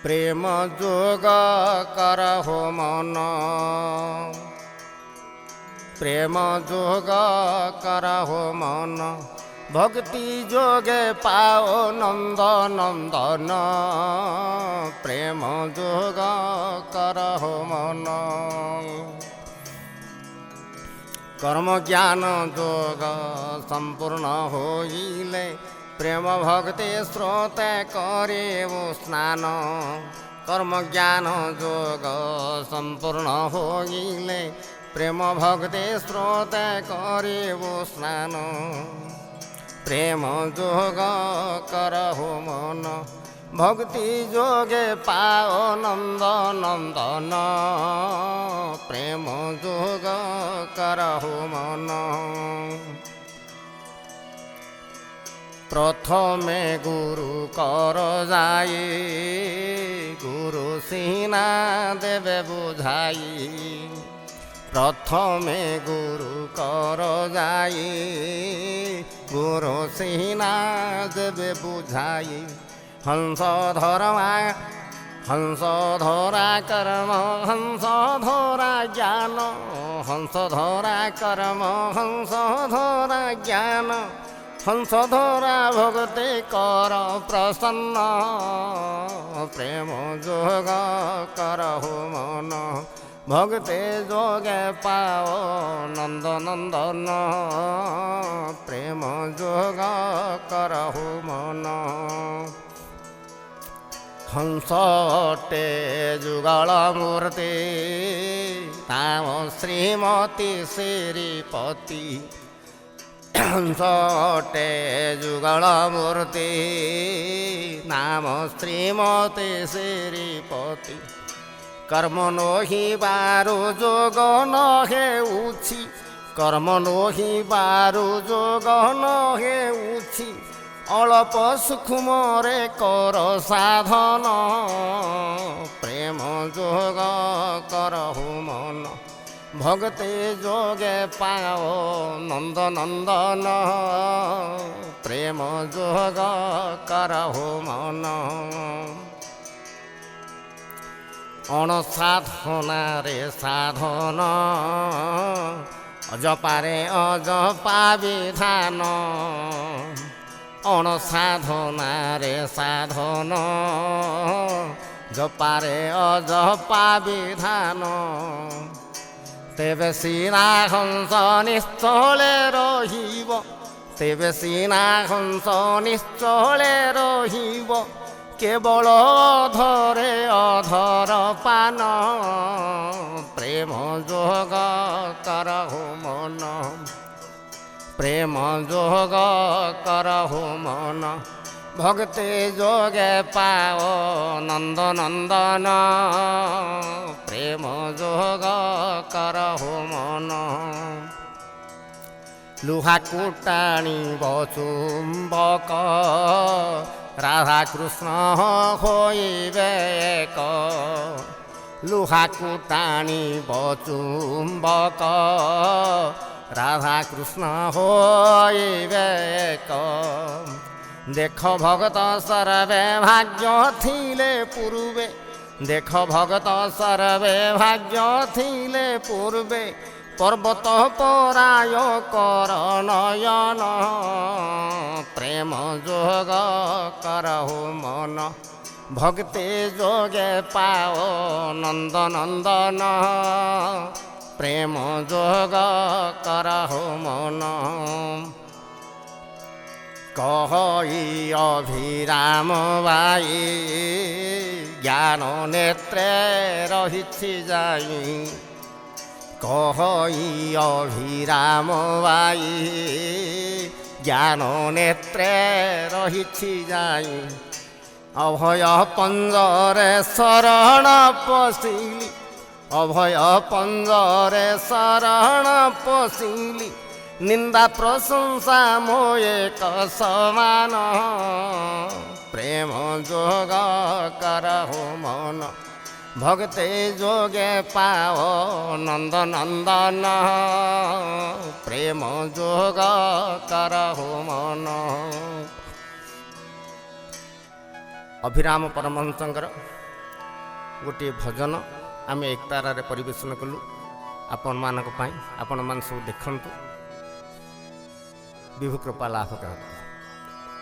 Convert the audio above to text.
প্রেম যোগ করহো মন, প্রেম যোগ করহো মন, ভক্তি যোগে পাও নন্দ নন্দন। প্রেম যোগ করহো মন, কর্ম জ্ঞান যোগ সম্পূর্ণ হইলে প্রেম ভক্তি স্রোতে করিব স্নান। কর্ম জ্ঞান যোগ সম্পূর্ণ হইলে প্রেম ভক্তি স্রোতে করিব স্নান। প্রেম যোগ করহো মন, ভক্তি যোগে পাও নন্দ নন্দন। প্রেম যোগ করহো মন, প্রথমে গুরু কর যাই, গুরু সিনা দেবে বুঝাই। প্রথমে গুরু কর যাই, গুরু সিনা দেবে বুঝাই। হংস ধর্মা হংস ধরা কর্ম, হংস ধরা জ্ঞান, হংস ধরা কর্ম, হংস ধরা জ্ঞান। হংস ধরা ভক্তি কর প্রসন্ন, প্রেম যোগ করহো মন, ভক্তি যোগে পাও নন্দ নন্দন। প্রেম যোগ করহো মন, হংসটে যুগল মূর্তি, তাম শ্রীমতী শ্রীপতি। হংসটে যুগল মূর্তি, নাম শ্রীমতী শ্রীপতি। কর্ম নহিবারু যোগ নহেউছি, কর্ম নহিবারু যোগ নহেউছি। অল্প সূক্ষ্মরে কর সাধন, প্রেম যোগ করহো মন, ভক্তি যোগে পাও নন্দ নন্দন। প্রেম যোগ করহো মন, অণসাধনারে সাধন, অজপারে অজপা বিধান। অণসাধনারে সাধন, জপারে অজপা বিধান। তেবে সিনা হংস নিশ্চলে রহিব, তেবে সিনা হংস নিশ্চলে রহিব। কেবল অধরে অধর পান, প্রেম যোগ করহো মন, প্রেম যোগ করহো মন, ভক্তি যোগে পাও নন্দ নন্দন। প্রেম যোগ করহো মন, লুহা কুটাণিব চুম্বক, রাধা কৃষ্ণ হইবে এক। লুহা কুটাণিব চুম্বক, রাধা কৃষ্ণ হইবে এক। দেখ ভগত সর্বে ভাগ্য থিলে পূর্বে, দেখ ভগত সর্বে ভাগ্য থিলে পূর্বে। পর্বত পরায় কর নয়ন, প্রেম যোগ করহো মন, ভক্তি যোগে পাও নন্দ নন্দন। প্রেম যোগ করহো মন, কহি অভিরাম বাই, জ্ঞান নেত্রে রহিছি যাই। কহি অভিরাম বাই, জ্ঞান নেত্রে রহিছি যাই। অভয় পঞ্জরে শরণ পশিলি, অভয় পঞ্জরে শরণ পশিলি। নিন্দা প্রশংসা মোয়ে সমান, প্রেম যোগ করহো মন, ভক্তি যোগে পাও নন্দ নন্দন। প্রেম যোগ করহো মন। অଭିରାମ ପରମହଂସଙ୍କର ଗୋଟିଏ ଭଜନ ଆମେ ଏକତାରାରେ ପରିବେଷଣ କଲୁ ଆପଣମାନଙ୍କ ପାଇଁ। ଆପଣମାନେ ସବୁ ଦେଖନ୍ତୁ, ବିଭୁ କୃପା ଲାଭ କରନ୍ତୁ।